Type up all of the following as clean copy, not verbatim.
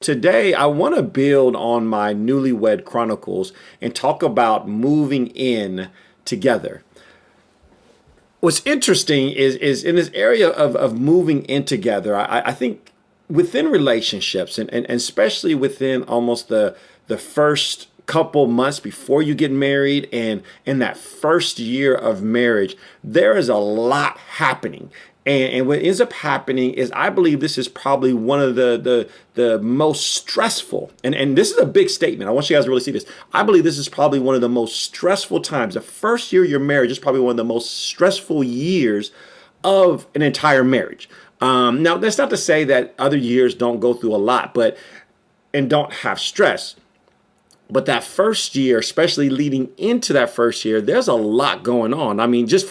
Today, I want to build on my newlywed chronicles and talk about moving in together. What's interesting is in this area of moving in together, I think within relationships and especially within almost the first couple months before you get married and in that first year of marriage, there is a lot happening. And what ends up happening is I believe this is probably one of the most stressful, and this is a big statement. I want you guys to really see this. I believe this is probably one of the most stressful times. The first year of your marriage is probably one of the most stressful years of an entire marriage. Now, that's not to say that other years don't go through a lot, and don't have stress. But that first year, especially leading into that first year, there's a lot going on. Let's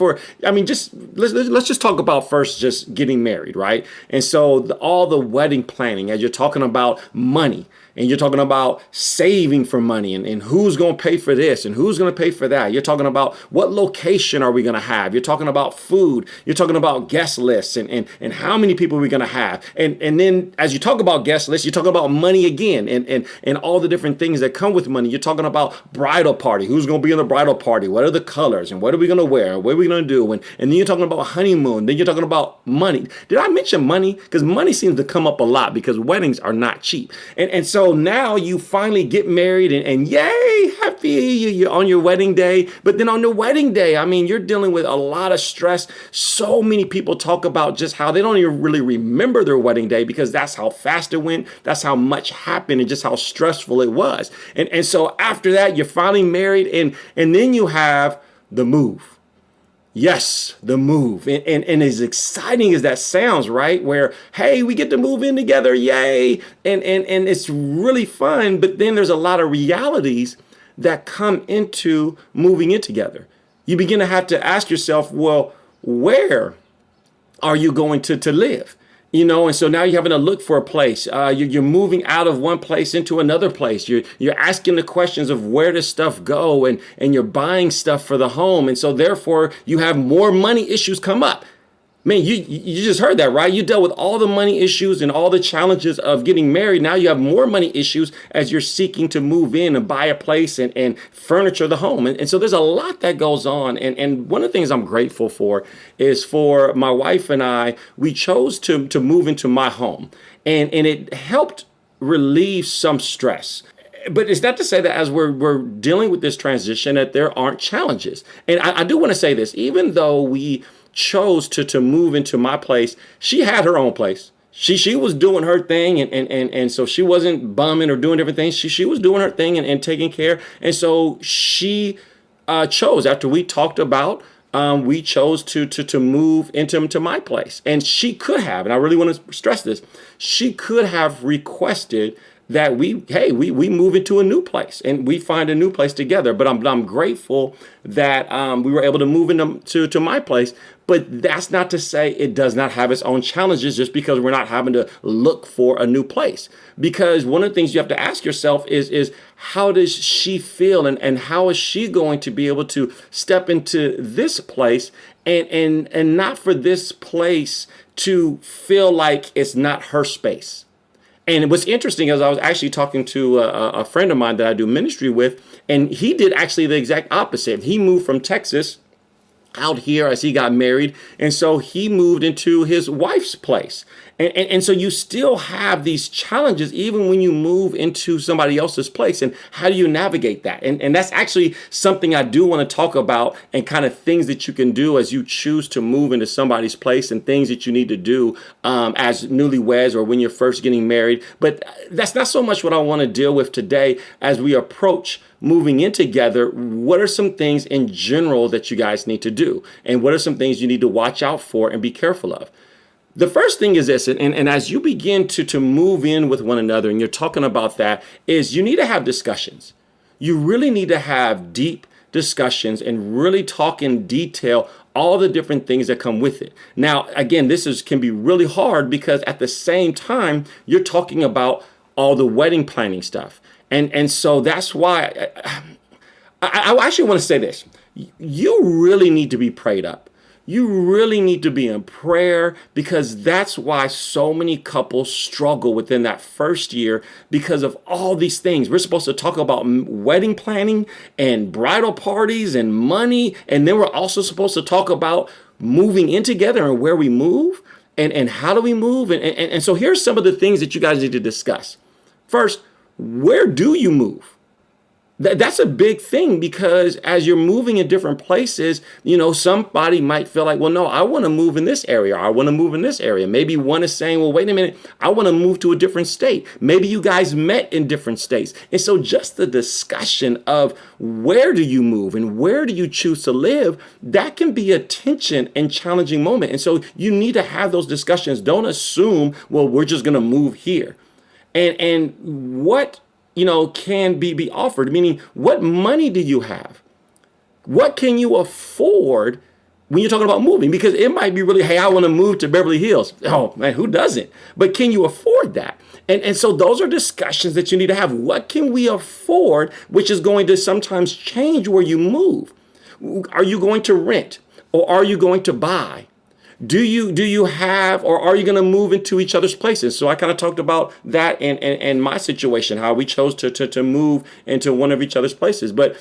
just talk about first just getting married, right? And so all the wedding planning, as you're talking about money, and you're talking about saving for money and who's going to pay for this and who's going to pay for that. You're talking about what location are we going to have. You're talking about food. You're talking about guest lists and how many people we're going to have. And then as you talk about guest lists, you're talking about money again and all the different things that come with money. You're talking about bridal party. Who's going to be in the bridal party? What are the colors? And what are we going to wear? What are we going to do? And then you're talking about honeymoon. Then you're talking about money. Did I mention money? Because money seems to come up a lot because weddings are not cheap. And so now you finally get married and yay, happy you're on your wedding day. But then on the wedding day, you're dealing with a lot of stress. So many people talk about just how they don't even really remember their wedding day because that's how fast it went. That's how much happened and just how stressful it was. And so after that, you're finally married and then you have the move. Yes, the move. And as exciting as that sounds, right? Where, hey, we get to move in together, yay. And it's really fun. But then there's a lot of realities that come into moving in together. You begin to have to ask yourself, well, where are you going to live? And so now you're having to look for a place. You're moving out of one place into another place. You're asking the questions of where does stuff go and you're buying stuff for the home. And so therefore you have more money issues come up. Man, you just heard that, right? You dealt with all the money issues and all the challenges of getting married. Now you have more money issues as you're seeking to move in and buy a place and furniture the home. And so there's a lot that goes on. And one of the things I'm grateful for is for my wife and I, we chose to move into my home. And it helped relieve some stress. But it's not to say that as we're dealing with this transition that there aren't challenges. And I do want to say this, even though we chose to move into my place, she had her own place. She was doing her thing and so she wasn't bumming or doing different things. She was doing her thing and taking care. And so she chose, after we talked about, we chose to move into my place. And she could have, and I really want to stress this, she could have requested that we move into a new place and we find a new place together. But I'm grateful that we were able to move into my place. But that's not to say it does not have its own challenges just because we're not having to look for a new place. Because one of the things you have to ask yourself is how does she feel and how is she going to be able to step into this place and not for this place to feel like it's not her space. And what's interesting is I was actually talking to a friend of mine that I do ministry with, and he did actually the exact opposite. He moved from Texas out here as he got married. And so he moved into his wife's place. And so you still have these challenges even when you move into somebody else's place. And how do you navigate that? And that's actually something I do want to talk about and kind of things that you can do as you choose to move into somebody's place and things that you need to do as newlyweds or when you're first getting married. But that's not so much what I want to deal with today as we approach moving in together. What are some things in general that you guys need to do? And what are some things you need to watch out for and be careful of? The first thing is this, and as you begin to move in with one another and you're talking about that, is you need to have discussions. You really need to have deep discussions and really talk in detail all the different things that come with it. Now, again, can be really hard because at the same time, you're talking about all the wedding planning stuff. And so that's why I actually want to say this. You really need to be prayed up. you really need to be in prayer, because that's why so many couples struggle within that first year because of all these things. We're supposed to talk about wedding planning and bridal parties and money. And then we're also supposed to talk about moving in together and where we move and how do we move. And so here's some of the things that you guys need to discuss. First, where do you move? That's a big thing, because as you're moving in different places, somebody might feel like, well, no, I want to move in this area. Or I want to move in this area. Maybe one is saying, well, wait a minute, I want to move to a different state. Maybe you guys met in different states. And so just the discussion of where do you move and where do you choose to live, that can be a tension and challenging moment. And so you need to have those discussions. Don't assume, well, we're just going to move here. And what can be offered, meaning what money do you have? What can you afford when you're talking about moving? Because it might be really, hey, I want to move to Beverly Hills. Oh man, who doesn't? But can you afford that? And so those are discussions that you need to have. What can we afford, which is going to sometimes change where you move? Are you going to rent, or are you going to buy? Do you have, or are you going to move into each other's places? So I kind of talked about that in my situation, how we chose to move into one of each other's places. But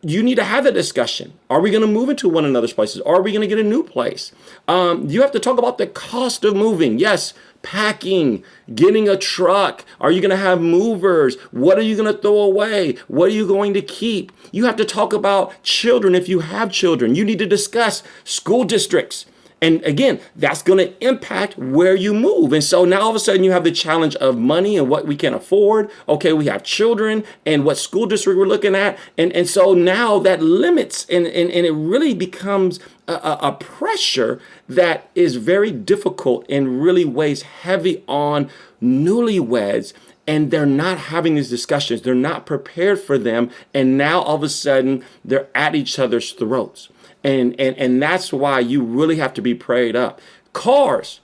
you need to have that discussion. Are we going to move into one another's places? Are we going to get a new place? You have to talk about the cost of moving. Yes, packing, getting a truck. Are you going to have movers? What are you going to throw away? What are you going to keep? You have to talk about children if you have children. You need to discuss school districts. And again, that's going to impact where you move. And so now all of a sudden you have the challenge of money and what we can afford. Okay, we have children and what school district we're looking at. And so now that limits and it really becomes a pressure that is very difficult and really weighs heavy on newlyweds. And they're not having these discussions. They're not prepared for them. And now all of a sudden they're at each other's throats. And that's why you really have to be prayed up. Cars,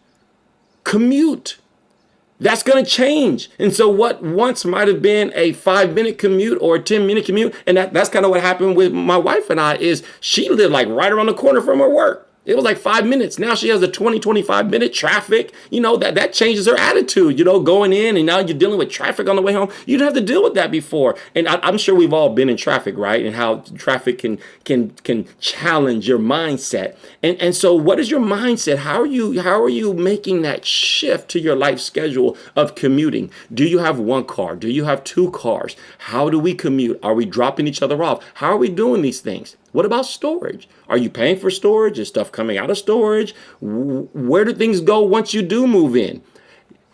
commute, that's going to change. And so what once might have been a 5-minute commute or a 10-minute commute, and that's kind of what happened with my wife and I, is she lived like right around the corner from her work. It was like 5 minutes. Now she has a 25-minute traffic. That changes her attitude, going in, and now you're dealing with traffic on the way home. You didn't have to deal with that before. And I'm sure we've all been in traffic, right? And how traffic can challenge your mindset. And so what is your mindset? How are you making that shift to your life schedule of commuting? Do you have one car? Do you have two cars? How do we commute? Are we dropping each other off? How are we doing these things? What about storage? Are you paying for storage? Is stuff coming out of storage? Where do things go once you do move in?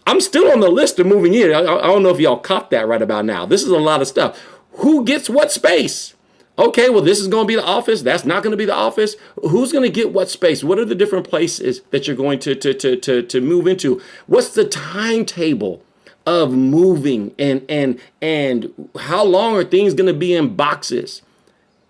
I'm still on the list of moving in. I don't know if y'all caught that right about now. This is a lot of stuff. Who gets what space? Okay, well, this is going to be the office. That's not going to be the office. Who's going to get what space? What are the different places that you're going to move into? What's the timetable of moving? And how long are things going to be in boxes?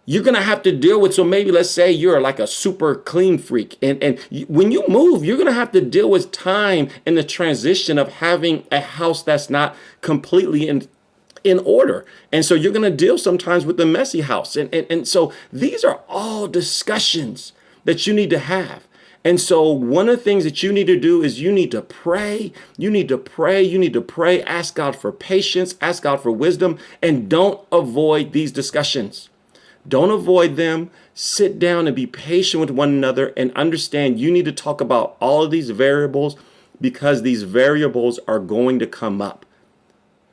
You're going to have to deal with, so maybe let's say you're like a super clean freak. And when you move, you're going to have to deal with time and the transition of having a house that's not completely in order. And so you're going to deal sometimes with the messy house. And so these are all discussions that you need to have. And so one of the things that you need to do is you need to pray. You need to pray. You need to pray. Ask God for patience. Ask God for wisdom. And don't avoid these discussions. Don't avoid them. Sit down and be patient with one another and understand you need to talk about all of these variables, because these variables are going to come up.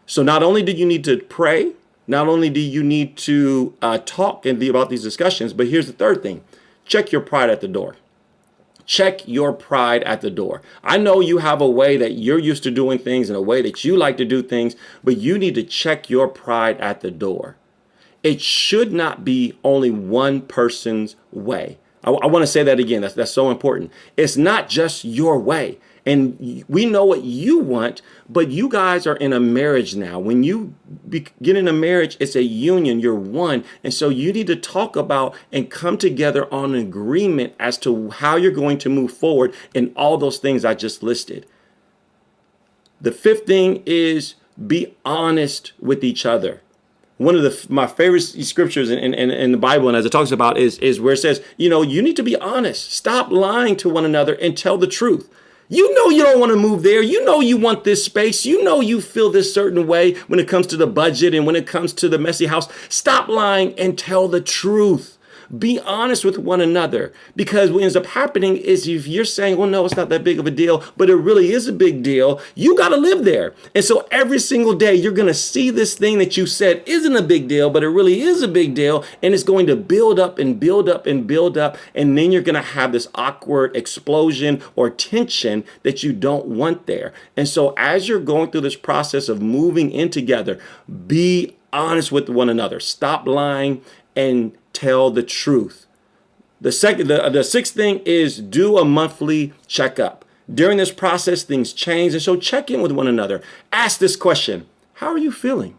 So not only do you need to pray, not only do you need to talk and be about these discussions, but here's the third thing. Check your pride at the door. Check your pride at the door. I know you have a way that you're used to doing things and a way that you like to do things, but you need to check your pride at the door. It should not be only one person's way. I want to say that again. That's so important. It's not just your way. And we know what you want, but you guys are in a marriage now. When you get in a marriage, it's a union. You're one. And so you need to talk about and come together on an agreement as to how you're going to move forward in all those things I just listed. The fifth thing is be honest with each other. One of my favorite scriptures in the Bible, and as it talks about, is where it says, you need to be honest. Stop lying to one another and tell the truth. You know you don't want to move there. You know you want this space. You know you feel this certain way when it comes to the budget and when it comes to the messy house. Stop lying and tell the truth. Be honest with one another, because what ends up happening is if you're saying, well, no, it's not that big of a deal, but it really is a big deal, you got to live there. And so every single day you're going to see this thing that you said isn't a big deal, but it really is a big deal. And it's going to build up and build up and build up. And then you're going to have this awkward explosion or tension that you don't want there. And so as you're going through this process of moving in together, be honest with one another. Stop lying and tell the truth. The sixth thing is do a monthly checkup. During this process, things change. And so check in with one another. Ask this question: how are you feeling?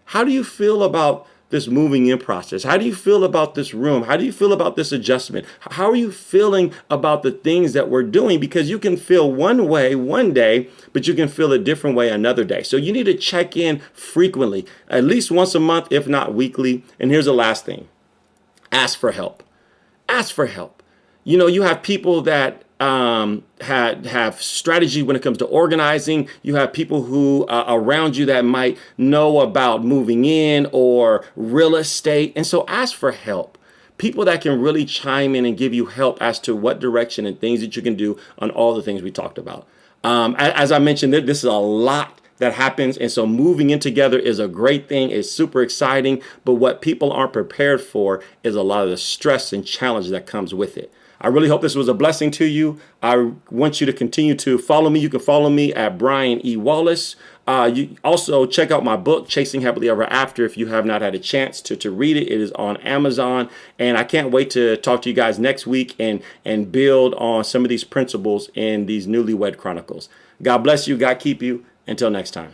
How do you feel about this moving in process? How do you feel about this room? How do you feel about this adjustment? How are you feeling about the things that we're doing? Because you can feel one way one day, but you can feel a different way another day. So you need to check in frequently, at least once a month, if not weekly. And here's the last thing. Ask for help. Ask for help. You have people that have strategy when it comes to organizing. You have people who around you that might know about moving in or real estate. And so ask for help. People that can really chime in and give you help as to what direction and things that you can do on all the things we talked about. As I mentioned, this is a lot that happens. And so moving in together is a great thing. It's super exciting. But what people aren't prepared for is a lot of the stress and challenge that comes with it. I really hope this was a blessing to you. I want you to continue to follow me. You can follow me at Brian E. Wallace. You also check out my book, Chasing Happily Ever After, if you have not had a chance to read it. It is on Amazon. And I can't wait to talk to you guys next week and build on some of these principles in these Newlywed Chronicles. God bless you. God keep you. Until next time.